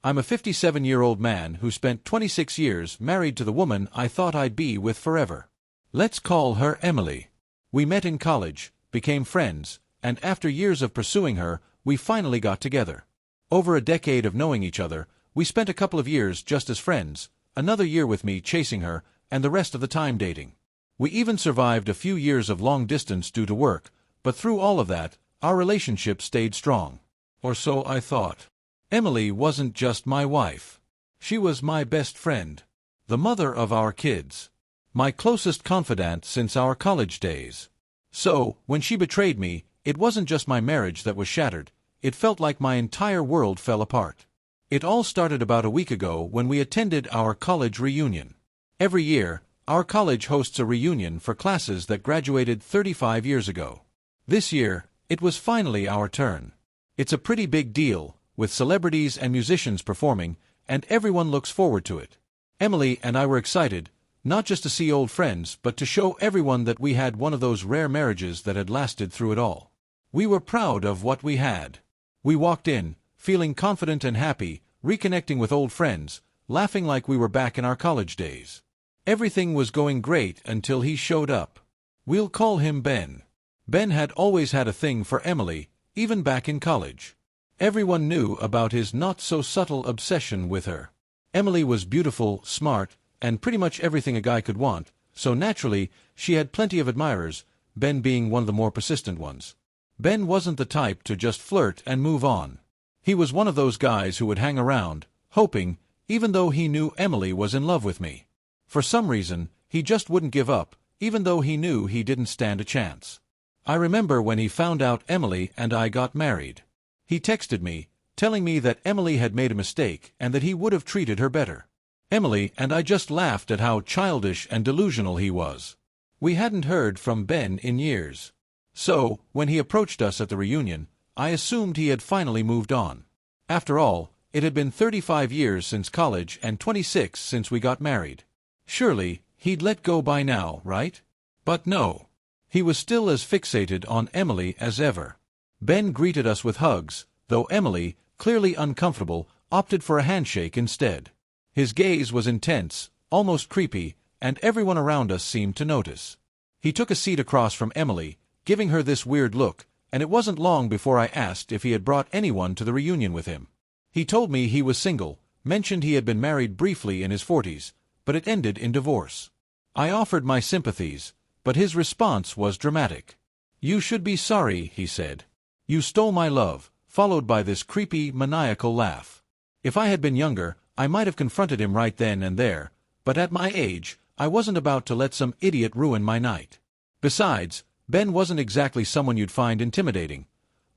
I'm a 57-year-old man who spent 26 years married to the woman I thought I'd be with forever. Let's call her Emily. We met in college, became friends, and after years of pursuing her, we finally got together. Over a decade of knowing each other, we spent a couple of years just as friends, another year with me chasing her, and the rest of the time dating. We even survived a few years of long distance due to work, but through all of that, our relationship stayed strong. Or so I thought. Emily wasn't just my wife. She was my best friend, the mother of our kids, my closest confidant since our college days. So, when she betrayed me, it wasn't just my marriage that was shattered, it felt like my entire world fell apart. It all started about a week ago when we attended our college reunion. Every year, our college hosts a reunion for classes that graduated 35 years ago. This year, it was finally our turn. It's a pretty big deal, with celebrities and musicians performing, and everyone looks forward to it. Emily and I were excited, not just to see old friends, but to show everyone that we had one of those rare marriages that had lasted through it all. We were proud of what we had. We walked in, feeling confident and happy, reconnecting with old friends, laughing like we were back in our college days. Everything was going great until he showed up. We'll call him Ben. Ben had always had a thing for Emily, even back in college. Everyone knew about his not-so-subtle obsession with her. Emily was beautiful, smart, and pretty much everything a guy could want, so naturally, she had plenty of admirers, Ben being one of the more persistent ones. Ben wasn't the type to just flirt and move on. He was one of those guys who would hang around, hoping, even though he knew Emily was in love with me. For some reason, he just wouldn't give up, even though he knew he didn't stand a chance. I remember when he found out Emily and I got married. He texted me, telling me that Emily had made a mistake and that he would have treated her better. Emily and I just laughed at how childish and delusional he was. We hadn't heard from Ben in years. So, when he approached us at the reunion, I assumed he had finally moved on. After all, it had been 35 years since college and 26 since we got married. Surely, he'd let go by now, right? But no. He was still as fixated on Emily as ever. Ben greeted us with hugs, though Emily, clearly uncomfortable, opted for a handshake instead. His gaze was intense, almost creepy, and everyone around us seemed to notice. He took a seat across from Emily, giving her this weird look, and it wasn't long before I asked if he had brought anyone to the reunion with him. He told me he was single, mentioned he had been married briefly in his 40s, but it ended in divorce. I offered my sympathies, but his response was dramatic. "You should be sorry," he said. "You stole my love," followed by this creepy, maniacal laugh. If I had been younger, I might have confronted him right then and there, but at my age, I wasn't about to let some idiot ruin my night. Besides, Ben wasn't exactly someone you'd find intimidating.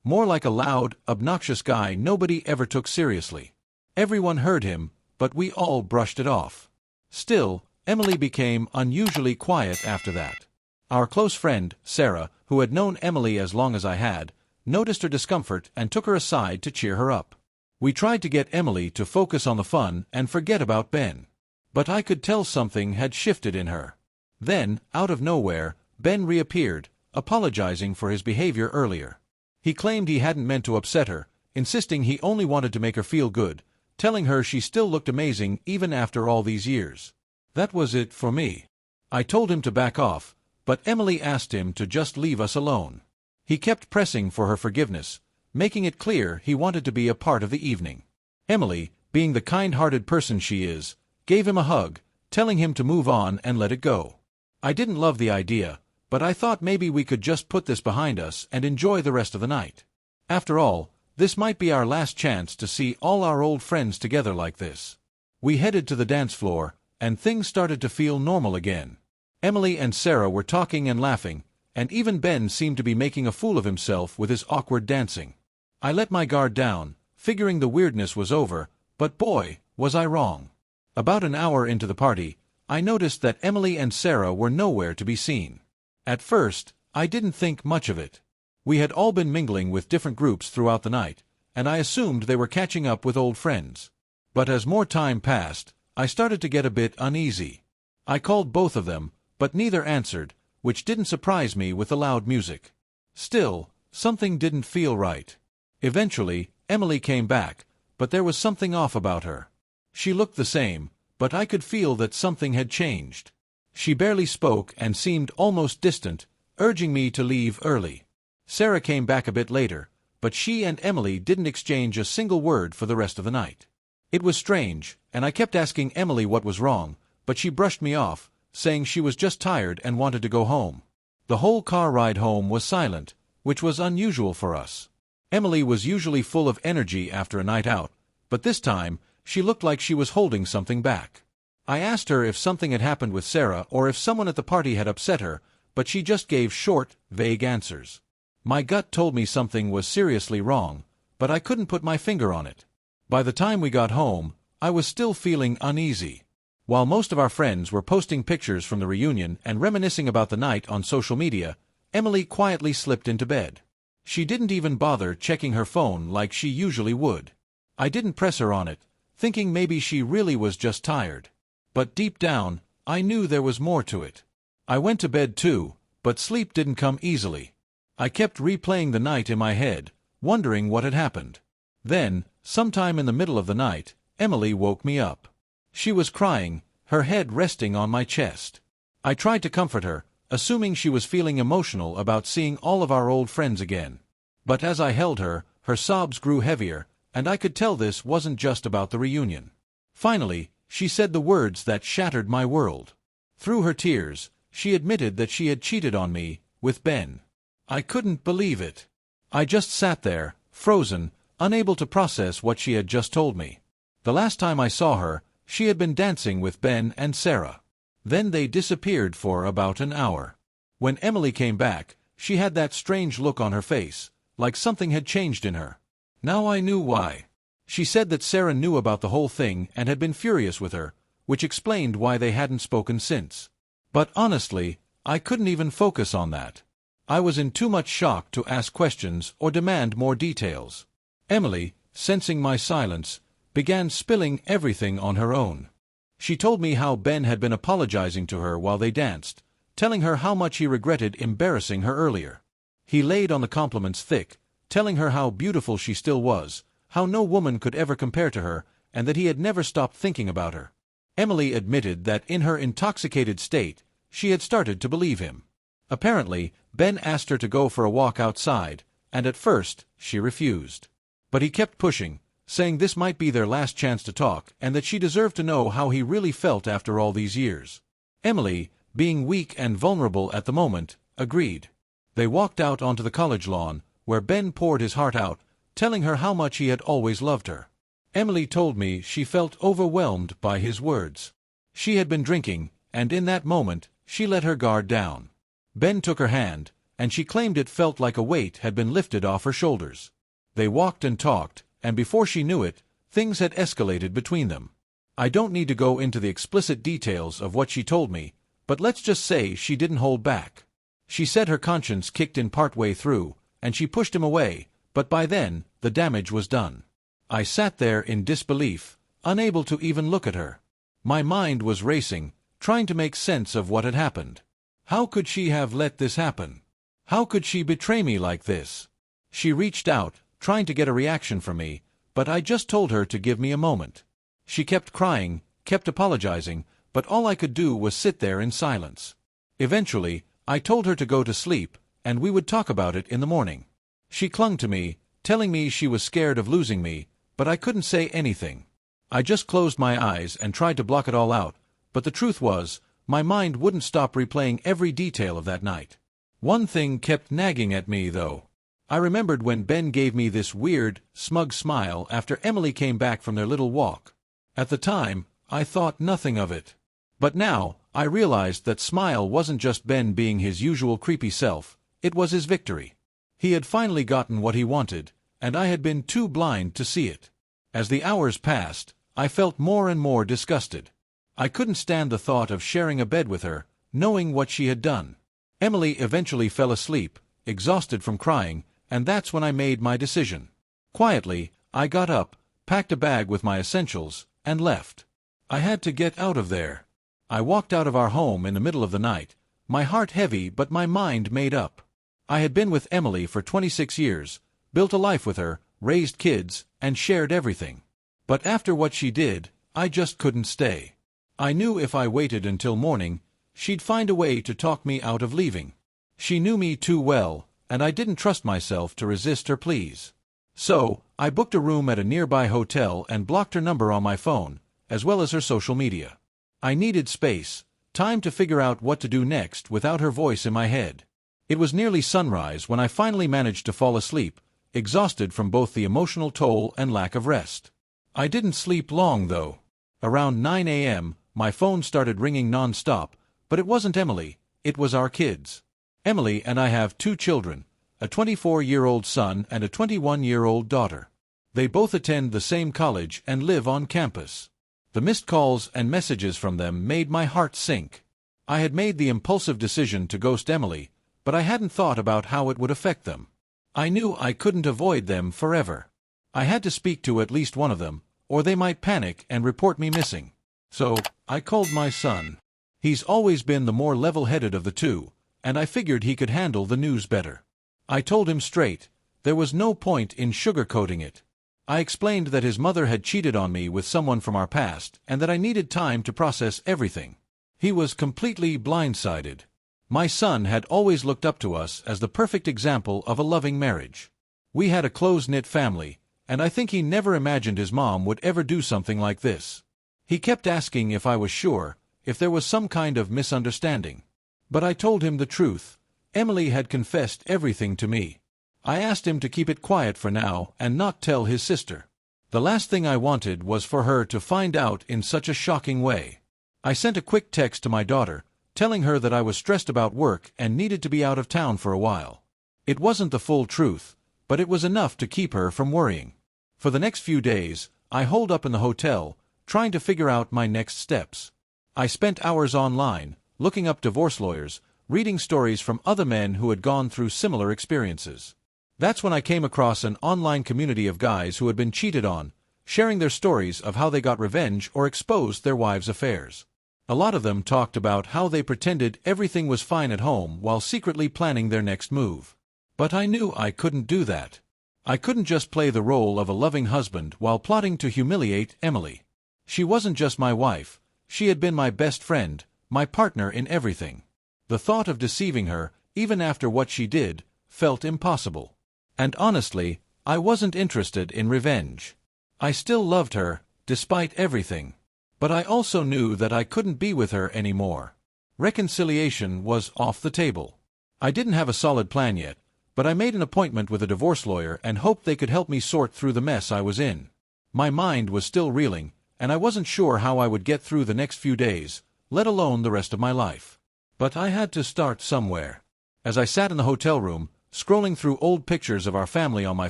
More like a loud, obnoxious guy nobody ever took seriously. Everyone heard him, but we all brushed it off. Still, Emily became unusually quiet after that. Our close friend, Sarah, who had known Emily as long as I had, noticed her discomfort and took her aside to cheer her up. We tried to get Emily to focus on the fun and forget about Ben. But I could tell something had shifted in her. Then, out of nowhere, Ben reappeared, apologizing for his behavior earlier. He claimed he hadn't meant to upset her, insisting he only wanted to make her feel good, telling her she still looked amazing even after all these years. That was it for me. I told him to back off, but Emily asked him to just leave us alone. He kept pressing for her forgiveness, making it clear he wanted to be a part of the evening. Emily, being the kind-hearted person she is, gave him a hug, telling him to move on and let it go. I didn't love the idea, but I thought maybe we could just put this behind us and enjoy the rest of the night. After all, this might be our last chance to see all our old friends together like this. We headed to the dance floor, and things started to feel normal again. Emily and Sarah were talking and laughing, and even Ben seemed to be making a fool of himself with his awkward dancing. I let my guard down, figuring the weirdness was over, but boy, was I wrong. About an hour into the party, I noticed that Emily and Sarah were nowhere to be seen. At first, I didn't think much of it. We had all been mingling with different groups throughout the night, and I assumed they were catching up with old friends. But as more time passed, I started to get a bit uneasy. I called both of them, but neither answered, which didn't surprise me with the loud music. Still, something didn't feel right. Eventually, Emily came back, but there was something off about her. She looked the same, but I could feel that something had changed. She barely spoke and seemed almost distant, urging me to leave early. Sarah came back a bit later, but she and Emily didn't exchange a single word for the rest of the night. It was strange, and I kept asking Emily what was wrong, but she brushed me off, saying she was just tired and wanted to go home. The whole car ride home was silent, which was unusual for us. Emily was usually full of energy after a night out, but this time, she looked like she was holding something back. I asked her if something had happened with Sarah or if someone at the party had upset her, but she just gave short, vague answers. My gut told me something was seriously wrong, but I couldn't put my finger on it. By the time we got home, I was still feeling uneasy. While most of our friends were posting pictures from the reunion and reminiscing about the night on social media, Emily quietly slipped into bed. She didn't even bother checking her phone like she usually would. I didn't press her on it, thinking maybe she really was just tired. But deep down, I knew there was more to it. I went to bed too, but sleep didn't come easily. I kept replaying the night in my head, wondering what had happened. Then, sometime in the middle of the night, Emily woke me up. She was crying, her head resting on my chest. I tried to comfort her, assuming she was feeling emotional about seeing all of our old friends again. But as I held her, her sobs grew heavier, and I could tell this wasn't just about the reunion. Finally, she said the words that shattered my world. Through her tears, she admitted that she had cheated on me, with Ben. I couldn't believe it. I just sat there, frozen, unable to process what she had just told me. The last time I saw her, she had been dancing with Ben and Sarah. Then they disappeared for about an hour. When Emily came back, she had that strange look on her face, like something had changed in her. Now I knew why. She said that Sarah knew about the whole thing and had been furious with her, which explained why they hadn't spoken since. But honestly, I couldn't even focus on that. I was in too much shock to ask questions or demand more details. Emily, sensing my silence, began spilling everything on her own. She told me how Ben had been apologizing to her while they danced, telling her how much he regretted embarrassing her earlier. He laid on the compliments thick, telling her how beautiful she still was, how no woman could ever compare to her, and that he had never stopped thinking about her. Emily admitted that in her intoxicated state, she had started to believe him. Apparently, Ben asked her to go for a walk outside, and at first, she refused. But he kept pushing, saying this might be their last chance to talk and that she deserved to know how he really felt after all these years. Emily, being weak and vulnerable at the moment, agreed. They walked out onto the college lawn, where Ben poured his heart out, telling her how much he had always loved her. Emily told me she felt overwhelmed by his words. She had been drinking, and in that moment, she let her guard down. Ben took her hand, and she claimed it felt like a weight had been lifted off her shoulders. They walked and talked, and before she knew it, things had escalated between them. I don't need to go into the explicit details of what she told me, but let's just say she didn't hold back. She said her conscience kicked in partway through, and she pushed him away, but by then, the damage was done. I sat there in disbelief, unable to even look at her. My mind was racing, trying to make sense of what had happened. How could she have let this happen? How could she betray me like this? She reached out, trying to get a reaction from me, but I just told her to give me a moment. She kept crying, kept apologizing, but all I could do was sit there in silence. Eventually, I told her to go to sleep, and we would talk about it in the morning. She clung to me, telling me she was scared of losing me, but I couldn't say anything. I just closed my eyes and tried to block it all out, but the truth was, my mind wouldn't stop replaying every detail of that night. One thing kept nagging at me, though. I remembered when Ben gave me this weird, smug smile after Emily came back from their little walk. At the time, I thought nothing of it. But now, I realized that smile wasn't just Ben being his usual creepy self, it was his victory. He had finally gotten what he wanted, and I had been too blind to see it. As the hours passed, I felt more and more disgusted. I couldn't stand the thought of sharing a bed with her, knowing what she had done. Emily eventually fell asleep, exhausted from crying, and that's when I made my decision. Quietly, I got up, packed a bag with my essentials, and left. I had to get out of there. I walked out of our home in the middle of the night, my heart heavy but my mind made up. I had been with Emily for 26 years, built a life with her, raised kids, and shared everything. But after what she did, I just couldn't stay. I knew if I waited until morning, she'd find a way to talk me out of leaving. She knew me too well, and I didn't trust myself to resist her pleas. So, I booked a room at a nearby hotel and blocked her number on my phone, as well as her social media. I needed space, time to figure out what to do next without her voice in my head. It was nearly sunrise when I finally managed to fall asleep, exhausted from both the emotional toll and lack of rest. I didn't sleep long, though. Around 9 a.m., my phone started ringing non-stop, but it wasn't Emily, it was our kids. Emily and I have 2 children, a 24-year-old son and a 21-year-old daughter. They both attend the same college and live on campus. The missed calls and messages from them made my heart sink. I had made the impulsive decision to ghost Emily, but I hadn't thought about how it would affect them. I knew I couldn't avoid them forever. I had to speak to at least one of them, or they might panic and report me missing. So, I called my son. He's always been the more level-headed of the two, and I figured he could handle the news better. I told him straight, there was no point in sugarcoating it. I explained that his mother had cheated on me with someone from our past, and that I needed time to process everything. He was completely blindsided. My son had always looked up to us as the perfect example of a loving marriage. We had a close-knit family, and I think he never imagined his mom would ever do something like this. He kept asking if I was sure, if there was some kind of misunderstanding. But I told him the truth. Emily had confessed everything to me. I asked him to keep it quiet for now and not tell his sister. The last thing I wanted was for her to find out in such a shocking way. I sent a quick text to my daughter, telling her that I was stressed about work and needed to be out of town for a while. It wasn't the full truth, but it was enough to keep her from worrying. For the next few days, I holed up in the hotel, trying to figure out my next steps. I spent hours online, looking up divorce lawyers, reading stories from other men who had gone through similar experiences. That's when I came across an online community of guys who had been cheated on, sharing their stories of how they got revenge or exposed their wives' affairs. A lot of them talked about how they pretended everything was fine at home while secretly planning their next move. But I knew I couldn't do that. I couldn't just play the role of a loving husband while plotting to humiliate Emily. She wasn't just my wife, she had been my best friend, my partner in everything. The thought of deceiving her, even after what she did, felt impossible. And honestly, I wasn't interested in revenge. I still loved her, despite everything. But I also knew that I couldn't be with her anymore. Reconciliation was off the table. I didn't have a solid plan yet, but I made an appointment with a divorce lawyer and hoped they could help me sort through the mess I was in. My mind was still reeling, and I wasn't sure how I would get through the next few days, let alone the rest of my life. But I had to start somewhere. As I sat in the hotel room, scrolling through old pictures of our family on my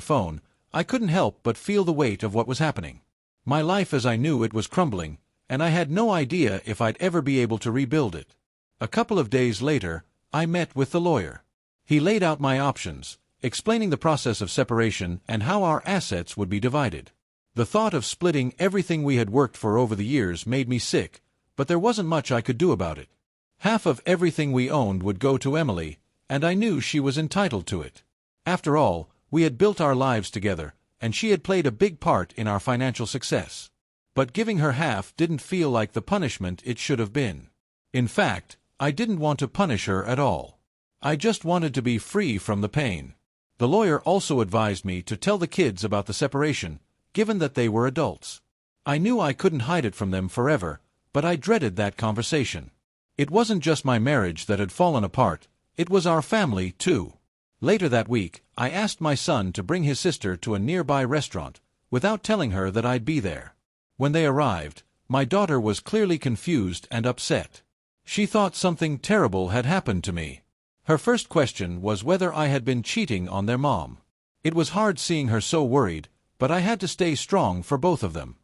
phone, I couldn't help but feel the weight of what was happening. My life as I knew it was crumbling, and I had no idea if I'd ever be able to rebuild it. A couple of days later, I met with the lawyer. He laid out my options, explaining the process of separation and how our assets would be divided. The thought of splitting everything we had worked for over the years made me sick, but there wasn't much I could do about it. Half of everything we owned would go to Emily, and I knew she was entitled to it. After all, we had built our lives together, and she had played a big part in our financial success. But giving her half didn't feel like the punishment it should have been. In fact, I didn't want to punish her at all. I just wanted to be free from the pain. The lawyer also advised me to tell the kids about the separation, given that they were adults. I knew I couldn't hide it from them forever, but I dreaded that conversation. It wasn't just my marriage that had fallen apart, it was our family, too. Later that week, I asked my son to bring his sister to a nearby restaurant, without telling her that I'd be there. When they arrived, my daughter was clearly confused and upset. She thought something terrible had happened to me. Her first question was whether I had been cheating on their mom. It was hard seeing her so worried, but I had to stay strong for both of them.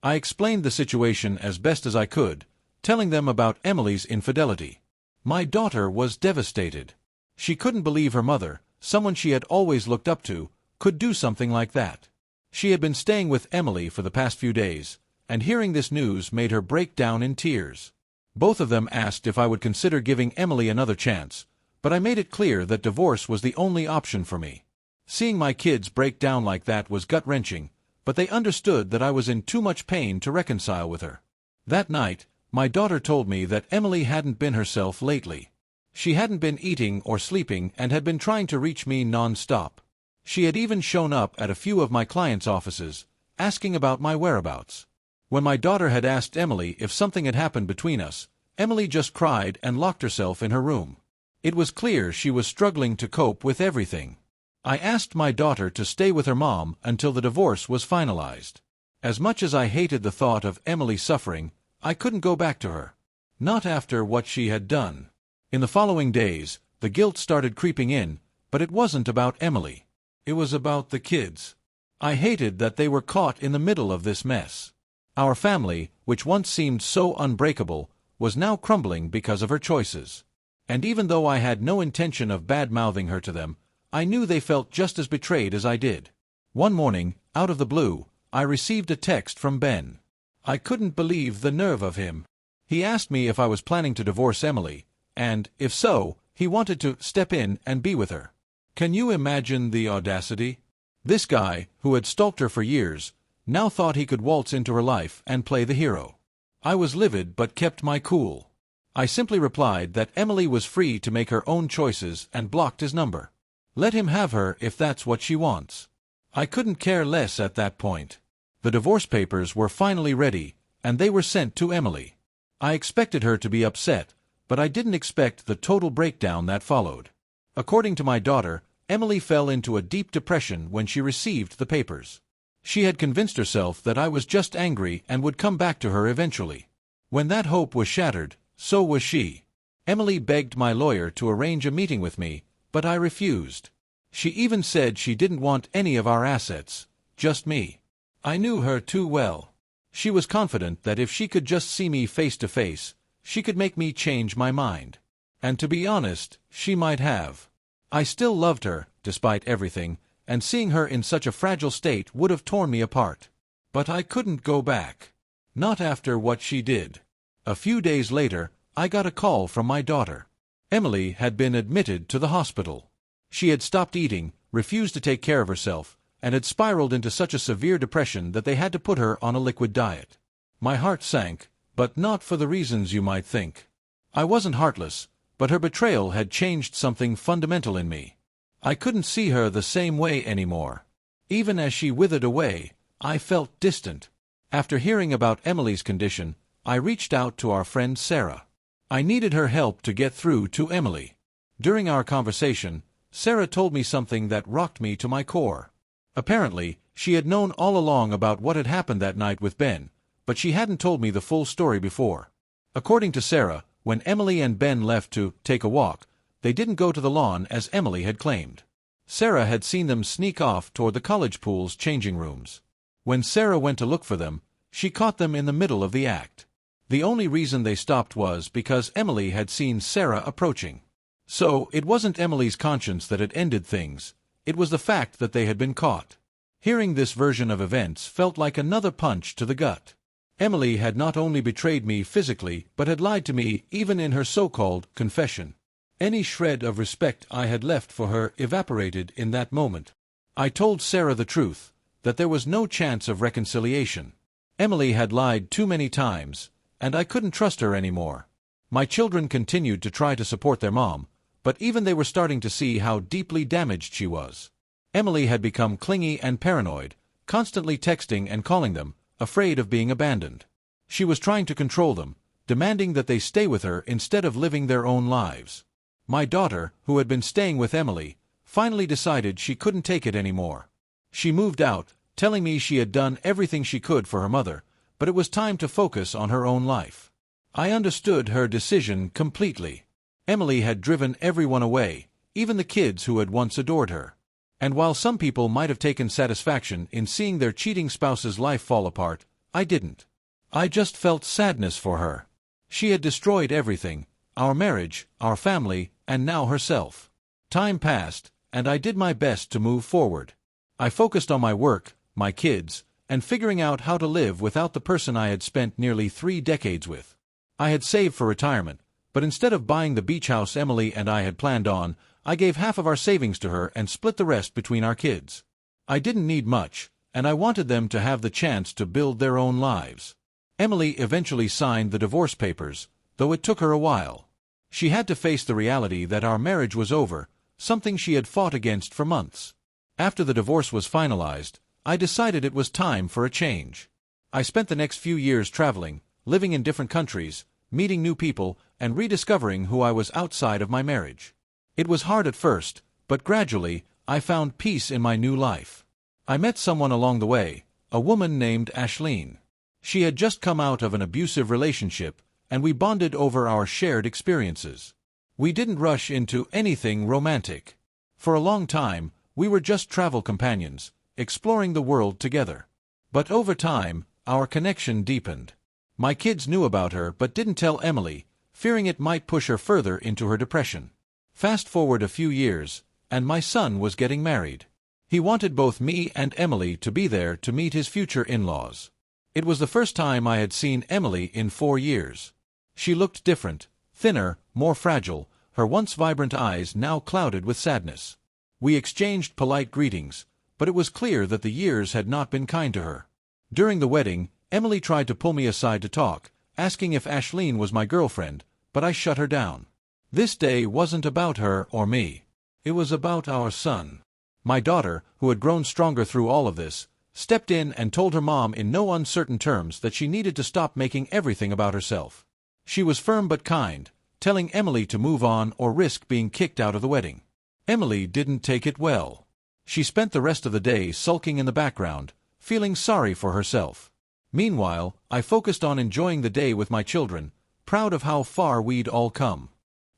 I explained the situation as best as I could, telling them about Emily's infidelity. My daughter was devastated. She couldn't believe her mother, someone she had always looked up to, could do something like that. She had been staying with Emily for the past few days, and hearing this news made her break down in tears. Both of them asked if I would consider giving Emily another chance, but I made it clear that divorce was the only option for me. Seeing my kids break down like that was gut-wrenching, but they understood that I was in too much pain to reconcile with her. That night, my daughter told me that Emily hadn't been herself lately. She hadn't been eating or sleeping and had been trying to reach me non-stop. She had even shown up at a few of my clients' offices, asking about my whereabouts. When my daughter had asked Emily if something had happened between us, Emily just cried and locked herself in her room. It was clear she was struggling to cope with everything. I asked my daughter to stay with her mom until the divorce was finalized. As much as I hated the thought of Emily suffering, I couldn't go back to her. Not after what she had done. In the following days, the guilt started creeping in, but it wasn't about Emily. It was about the kids. I hated that they were caught in the middle of this mess. Our family, which once seemed so unbreakable, was now crumbling because of her choices. And even though I had no intention of bad-mouthing her to them, I knew they felt just as betrayed as I did. One morning, out of the blue, I received a text from Ben. I couldn't believe the nerve of him. He asked me if I was planning to divorce Emily, and, if so, he wanted to step in and be with her. Can you imagine the audacity? This guy, who had stalked her for years, now thought he could waltz into her life and play the hero. I was livid but kept my cool. I simply replied that Emily was free to make her own choices and blocked his number. Let him have her if that's what she wants. I couldn't care less at that point. The divorce papers were finally ready, and they were sent to Emily. I expected her to be upset, but I didn't expect the total breakdown that followed. According to my daughter, Emily fell into a deep depression when she received the papers. She had convinced herself that I was just angry and would come back to her eventually. When that hope was shattered, so was she. Emily begged my lawyer to arrange a meeting with me, but I refused. She even said she didn't want any of our assets, just me. I knew her too well. She was confident that if she could just see me face to face, she could make me change my mind. And to be honest, she might have. I still loved her, despite everything, and seeing her in such a fragile state would have torn me apart. But I couldn't go back. Not after what she did. A few days later, I got a call from my daughter. Emily had been admitted to the hospital. She had stopped eating, refused to take care of herself, and had spiraled into such a severe depression that they had to put her on a liquid diet. My heart sank, but not for the reasons you might think. I wasn't heartless, but her betrayal had changed something fundamental in me. I couldn't see her the same way anymore. Even as she withered away, I felt distant. After hearing about Emily's condition, I reached out to our friend Sarah. I needed her help to get through to Emily. During our conversation, Sarah told me something that rocked me to my core. Apparently, she had known all along about what had happened that night with Ben, but she hadn't told me the full story before. According to Sarah, when Emily and Ben left to take a walk, they didn't go to the lawn as Emily had claimed. Sarah had seen them sneak off toward the college pool's changing rooms. When Sarah went to look for them, she caught them in the middle of the act. The only reason they stopped was because Emily had seen Sarah approaching. So, it wasn't Emily's conscience that had ended things, it was the fact that they had been caught. Hearing this version of events felt like another punch to the gut. Emily had not only betrayed me physically, but had lied to me even in her so-called confession. Any shred of respect I had left for her evaporated in that moment. I told Sarah the truth, that there was no chance of reconciliation. Emily had lied too many times, and I couldn't trust her anymore. My children continued to try to support their mom, but even they were starting to see how deeply damaged she was. Emily had become clingy and paranoid, constantly texting and calling them, afraid of being abandoned. She was trying to control them, demanding that they stay with her instead of living their own lives. My daughter, who had been staying with Emily, finally decided she couldn't take it anymore. She moved out, telling me she had done everything she could for her mother, but it was time to focus on her own life. I understood her decision completely. Emily had driven everyone away, even the kids who had once adored her. And while some people might have taken satisfaction in seeing their cheating spouse's life fall apart, I didn't. I just felt sadness for her. She had destroyed everything, our marriage, our family, and now herself. Time passed, and I did my best to move forward. I focused on my work, my kids, and figuring out how to live without the person I had spent nearly 3 decades with. I had saved for retirement, but instead of buying the beach house Emily and I had planned on, I gave half of our savings to her and split the rest between our kids. I didn't need much, and I wanted them to have the chance to build their own lives. Emily eventually signed the divorce papers, though it took her a while. She had to face the reality that our marriage was over, something she had fought against for months. After the divorce was finalized, I decided it was time for a change. I spent the next few years traveling, living in different countries, meeting new people, and rediscovering who I was outside of my marriage. It was hard at first, but gradually, I found peace in my new life. I met someone along the way, a woman named Ashleen. She had just come out of an abusive relationship, and we bonded over our shared experiences. We didn't rush into anything romantic. For a long time, we were just travel companions, exploring the world together. But over time, our connection deepened. My kids knew about her but didn't tell Emily, fearing it might push her further into her depression. Fast forward a few years, and my son was getting married. He wanted both me and Emily to be there to meet his future in-laws. It was the first time I had seen Emily in 4 years. She looked different, thinner, more fragile, her once vibrant eyes now clouded with sadness. We exchanged polite greetings, but it was clear that the years had not been kind to her. During the wedding, Emily tried to pull me aside to talk, asking if Ashleen was my girlfriend, but I shut her down. This day wasn't about her or me. It was about our son. My daughter, who had grown stronger through all of this, stepped in and told her mom in no uncertain terms that she needed to stop making everything about herself. She was firm but kind, telling Emily to move on or risk being kicked out of the wedding. Emily didn't take it well. She spent the rest of the day sulking in the background, feeling sorry for herself. Meanwhile, I focused on enjoying the day with my children, proud of how far we'd all come.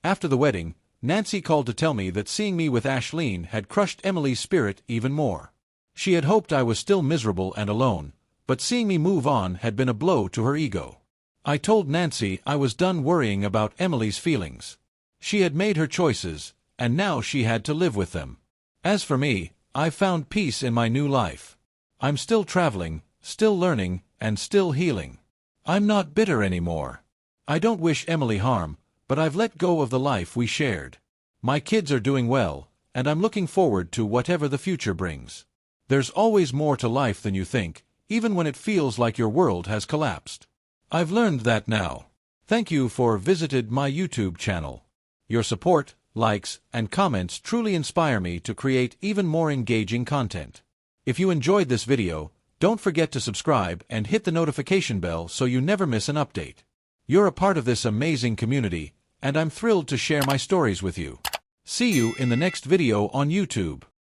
After the wedding, Nancy called to tell me that seeing me with Ashleen had crushed Emily's spirit even more. She had hoped I was still miserable and alone, but seeing me move on had been a blow to her ego. I told Nancy I was done worrying about Emily's feelings. She had made her choices, and now she had to live with them. As for me, I found peace in my new life. I'm still traveling, still learning, and still healing. I'm not bitter anymore. I don't wish Emily harm, but I've let go of the life we shared. My kids are doing well, and I'm looking forward to whatever the future brings. There's always more to life than you think, even when it feels like your world has collapsed. I've learned that now. Thank you for visited my YouTube channel. Your support, likes, and comments truly inspire me to create even more engaging content. If you enjoyed this video, don't forget to subscribe and hit the notification bell so you never miss an update. You're a part of this amazing community, and I'm thrilled to share my stories with you. See you in the next video on YouTube.